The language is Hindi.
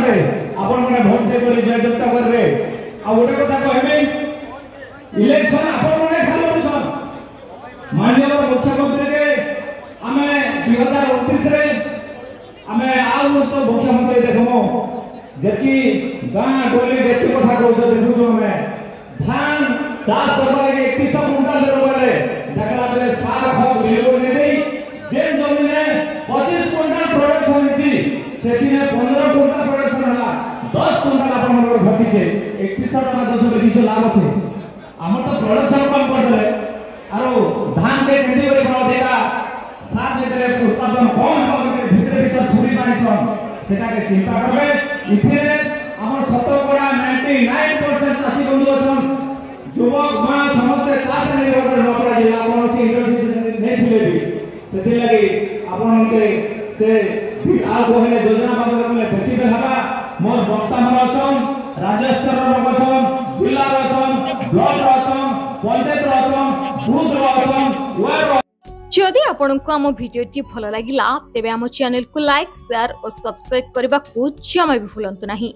रे आपण माने भोट दे करी जय जनता करबे आ ओटे कथा कहबे इलेक्शन आपण माने खालो सन माननीय मुख्यमंत्री के हमें 2029 रे हमें आउ तो मुख्यमंत्री देखमो जेकी गां गोली जेती कथा कहउछ देखुछ हमें धान चाष करबा के 31 कुंटल देबले देखला बेले सार खत बिल्कुल नै देई जे जमीन में 25 कुंटल प्रोडक्शन होती सेठी में 15 कुंटल प्रोडक्शन होला 10 कुंटल अपन मन घटी छे 31 टका 10 बेची लाभ छे हमर तो प्रोडक्शन कम कर देले आरो धान के खेती करे बड़ा देगा साथ में तेरे उत्पादन कम हो के भीतर भीतर छुरी मारी छन सेटा के चिंता करबे इथे हमर शतकड़ा 99% चासी बंधु अछन युवक मां समस्त चाष निर्भर नकरा जिला कोन से इंडस्ट्री नै थिले सेति लागि आपन के से आ कोहले योजना बाबू कोले बेसी बेहबा मोर वक्ता मन अछन राज्य स्तर रो अछन जिला रो अछन ब्लॉक रो अछन पंचायत रो अछन बूथ रो अछन वार जदि आपंक आम भिडी भल लगा तेब आम चैनल को लाइक शेयर और सब्सक्राइब करने को जमा भी भूलु नहीं।